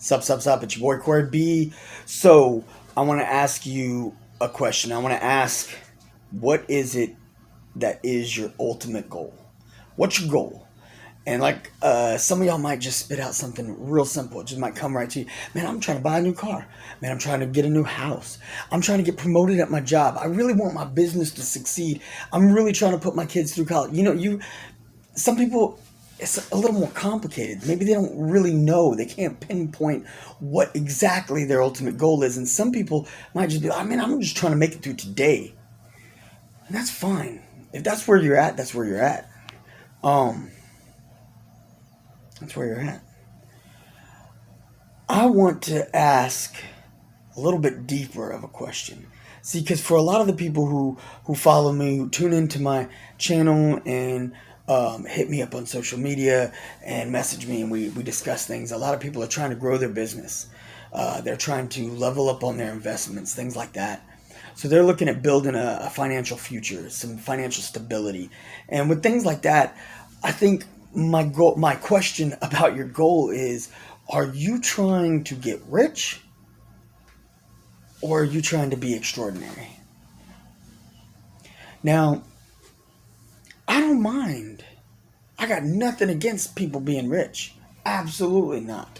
Sup, it's your boy Corey B. So, I want to ask you a question. I want to ask, what is it that is your ultimate goal? What's your goal? And like some of y'all might just spit out something real simple. It just might come right to you. Man, I'm trying to buy a new car. Man, I'm trying to get a new house. I'm trying to get promoted at my job. I really want my business to succeed. I'm really trying to put my kids through college. Some people, it's a little more complicated. Maybe they don't really know. They can't pinpoint what exactly their ultimate goal is. And some people might just be like, man, I'm just trying to make it through today. And that's fine. If that's where you're at, that's where you're at. That's where you're at. I want to ask a little bit deeper of a question. See, because for a lot of the people who follow me, who tune into my channel and hit me up on social media and message me and we discuss things, a lot of people are trying to grow their business. They're trying to level up on their investments, things like that. So they're looking at building a financial future, some financial stability. And with things like that, I think my question about your goal is, are you trying to get rich or are you trying to be extraordinary? Now, I don't mind. I got nothing against people being rich. Absolutely not.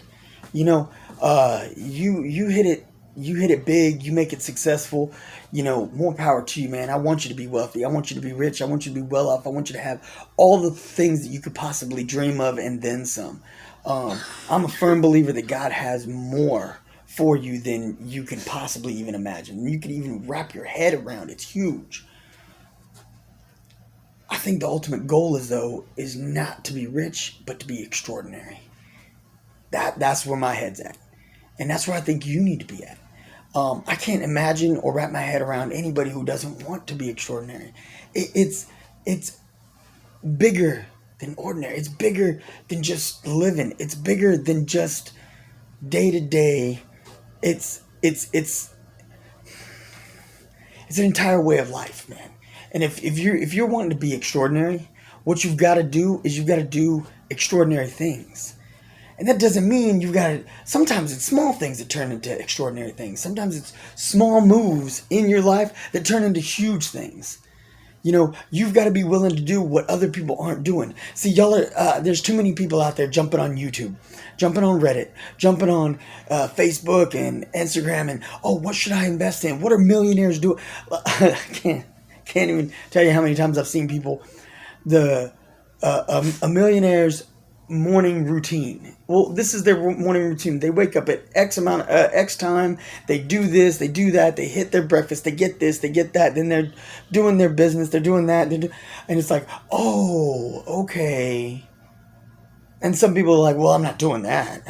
You hit it big, you make it successful, more power to you, man. I want you to be wealthy. I want you to be rich. I want you to be well off. I want you to have all the things that you could possibly dream of and then some. I'm a firm believer that God has more for you than you can possibly even imagine. You can even wrap your head around. It's huge. I think the ultimate goal is not to be rich, but to be extraordinary. That's where my head's at. And that's where I think you need to be at. I can't imagine or wrap my head around anybody who doesn't want to be extraordinary. It's bigger than ordinary. It's bigger than just living. It's bigger than just day to day. It's an entire way of life, man. And if you're wanting to be extraordinary, what you've got to do is you've got to do extraordinary things. And that doesn't mean you've got to, sometimes it's small things that turn into extraordinary things. Sometimes it's small moves in your life that turn into huge things. You've got to be willing to do what other people aren't doing. See, y'all there's too many people out there jumping on YouTube, jumping on Reddit, jumping on Facebook and Instagram and, what should I invest in? What are millionaires doing? I can't even tell you how many times I've seen people, a millionaire's morning routine. Well, this is their morning routine. They wake up at X time. They do this, they do that. They hit their breakfast. They get this, they get that. Then they're doing their business. They're doing that. And it's like, okay. And some people are like, well, I'm not doing that.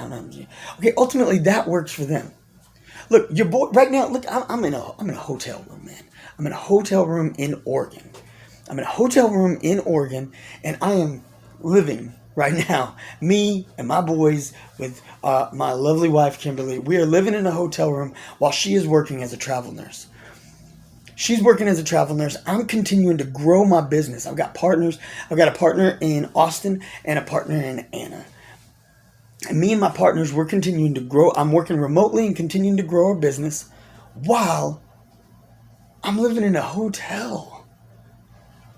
Okay, ultimately that works for them. Look, your boy right now. Look, I'm in a hotel room, man. I'm in a hotel room in Oregon. I'm in a hotel room in Oregon, and I am living right now. Me and my boys with my lovely wife, Kimberly. We are living in a hotel room while she is working as a travel nurse. She's working as a travel nurse. I'm continuing to grow my business. I've got partners. I've got a partner in Austin and a partner in Anna. And me and my partners, we're continuing to grow. I'm working remotely and continuing to grow our business while I'm living in a hotel.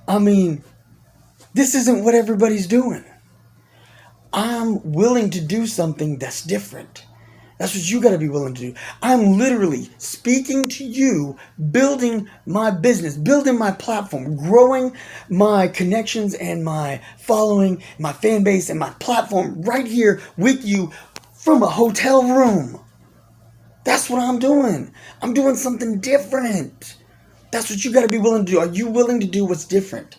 I mean, this isn't what everybody's doing. I'm willing to do something that's different. That's what you got to be willing to do. I'm literally speaking to you, building my business, building my platform, growing my connections and my following, my fan base and my platform right here with you from a hotel room. That's what I'm doing. I'm doing something different. That's what you got to be willing to do. Are you willing to do what's different?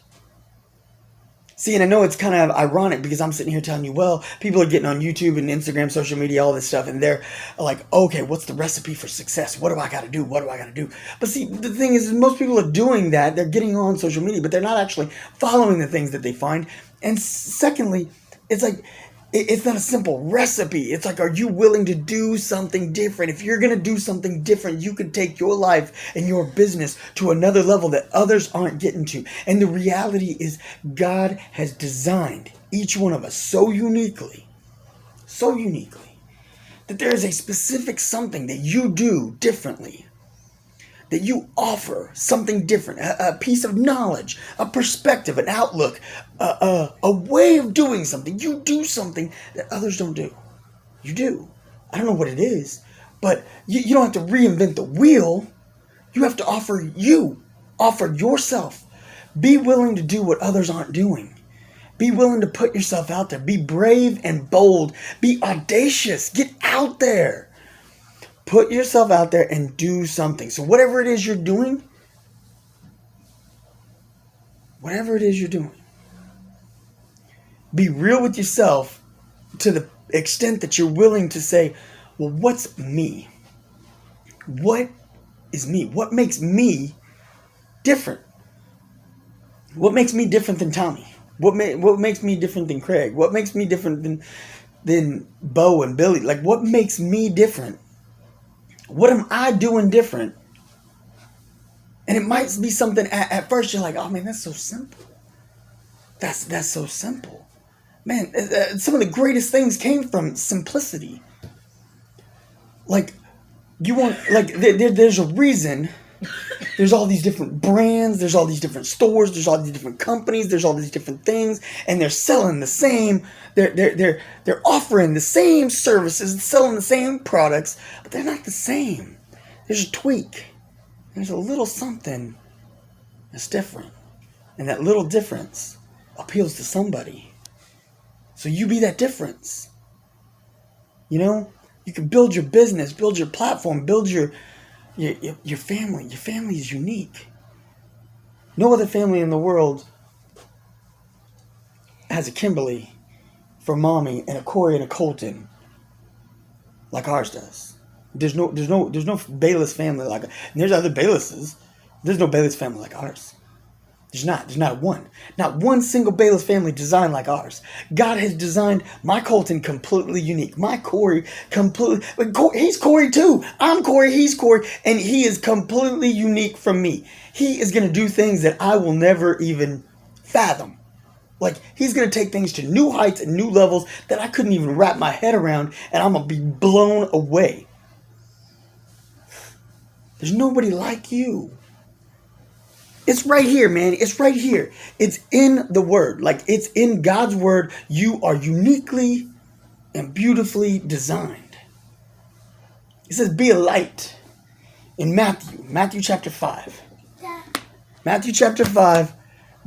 See, and I know it's kind of ironic because I'm sitting here telling you, well, people are getting on YouTube and Instagram, social media, all this stuff, and they're like, okay, what's the recipe for success? What do I got to do? What do I got to do? But see, the thing is, most people are doing that. They're getting on social media, but they're not actually following the things that they find. And secondly, it's like, it's not a simple recipe. It's like, are you willing to do something different? If you're going to do something different, you could take your life and your business to another level that others aren't getting to. And the reality is God has designed each one of us so uniquely that there is a specific something that you do differently, that you offer something different, a piece of knowledge, a perspective, an outlook, a way of doing something. You do something that others don't do. You do. I don't know what it is, but you don't have to reinvent the wheel. You have to offer yourself. Be willing to do what others aren't doing. Be willing to put yourself out there. Be brave and bold. Be audacious. Get out there. Put yourself out there and do something. So whatever it is you're doing, be real with yourself to the extent that you're willing to say, well, what's me? What is me? What makes me different? What makes me different than Tommy? What makes me different than Craig? What makes me different than Bo and Billy? Like, what makes me different? What am I doing different? And it might be something at first you're like, oh man, that's so simple. That's so simple. Man, some of the greatest things came from simplicity. Like, there's a reason. There's all these different brands, there's all these different stores, there's all these different companies, there's all these different things, and they're selling the same, they're offering the same services, selling the same products, but they're not the same. There's a tweak. There's a little something that's different. And that little difference appeals to somebody. So you be that difference. You know? You can build your business, build your platform, build your family. Your family is unique. No other family in the world has a Kimberly for mommy and a Corey and a Colton like ours does. There's no Bayless family like. And there's other Baylesses. There's no Bayless family like ours. There's not one. Not one single Bayless family designed like ours. God has designed my Colton completely unique. My Corey completely... He's Corey too. I'm Corey, he's Corey. And he is completely unique from me. He is going to do things that I will never even fathom. Like, he's going to take things to new heights and new levels that I couldn't even wrap my head around. And I'm going to be blown away. There's nobody like you. It's right here, man. It's right here. It's in the Word. Like, it's in God's Word. You are uniquely and beautifully designed. It says, be a light in Matthew chapter 5. Matthew chapter 5,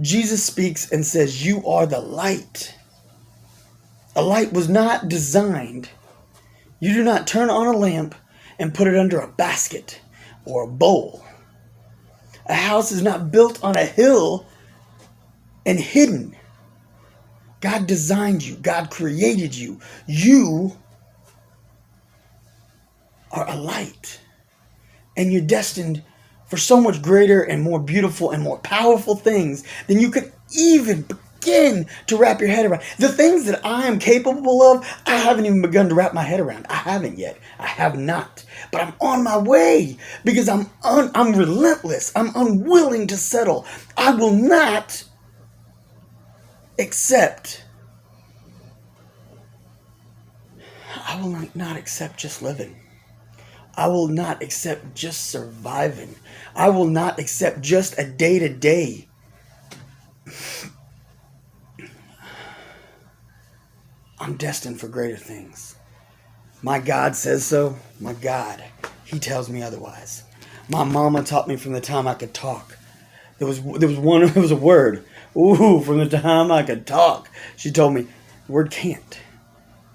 Jesus speaks and says, you are the light. A light was not designed. You do not turn on a lamp and put it under a basket or a bowl. A house is not built on a hill and hidden. God designed you. God created you. You are a light. And you're destined for so much greater and more beautiful and more powerful things than you could even begin to wrap your head around. The things that I am capable of, I haven't even begun to wrap my head around. I haven't yet. I have not. But I'm on my way because I'm relentless. I'm unwilling to settle. I will not accept just living. I will not accept just surviving. I will not accept just a day-to-day. I'm destined for greater things. My God says so. My God, He tells me otherwise. My mama taught me from the time I could talk. There was a word. Ooh, from the time I could talk. She told me, the word can't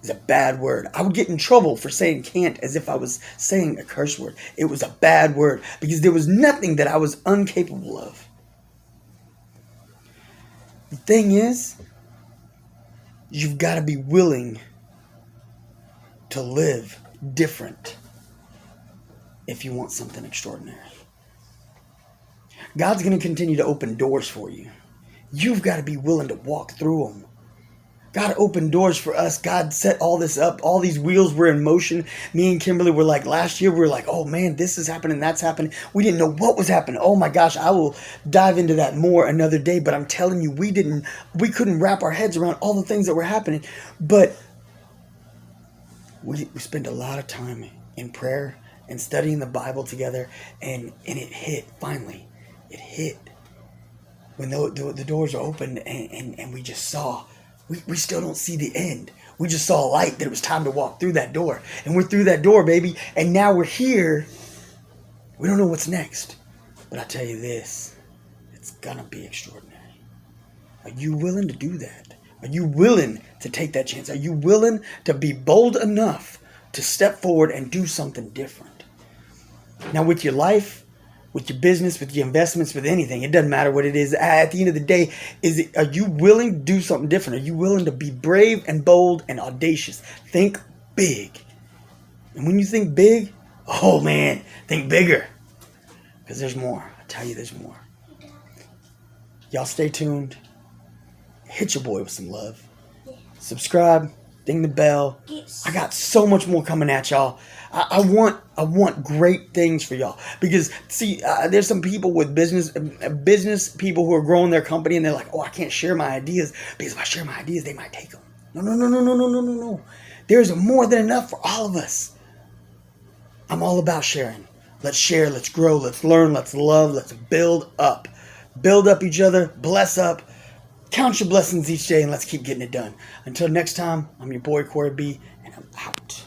is a bad word. I would get in trouble for saying can't as if I was saying a curse word. It was a bad word because there was nothing that I was incapable of. The thing is, you've got to be willing to live different if you want something extraordinary. God's going to continue to open doors for you. You've got to be willing to walk through them. God opened doors for us. God set all this up. All these wheels were in motion. Me and Kimberly were like, last year, we were like, oh man, this is happening, that's happening. We didn't know what was happening. Oh my gosh, I will dive into that more another day. But I'm telling you, we couldn't wrap our heads around all the things that were happening. But we spend a lot of time in prayer and studying the Bible together, and it hit, finally. It hit. When the doors are open and we just saw, we still don't see the end. We just saw a light that it was time to walk through that door. And we're through that door, baby. And now we're here. We don't know what's next. But I tell you this, it's going to be extraordinary. Are you willing to do that? Are you willing to take that chance? Are you willing to be bold enough to step forward and do something different? Now, with your life, with your business, with your investments, with anything, it doesn't matter what it is. At the end of the day, are you willing to do something different? Are you willing to be brave and bold and audacious? Think big. And when you think big, oh man, think bigger. Because there's more. I tell you, there's more. Y'all stay tuned. Hit your boy with some love. Subscribe. Ding the bell. I got so much more coming at y'all. I want great things for y'all. Because, see, there's some people with business people who are growing their company, and they're like, oh, I can't share my ideas, because if I share my ideas, they might take them. No. There's more than enough for all of us. I'm all about sharing. Let's share, let's grow, let's learn, let's love, let's build up. Build up each other, bless up. Count your blessings each day, and let's keep getting it done. Until next time, I'm your boy, Corey B., and I'm out.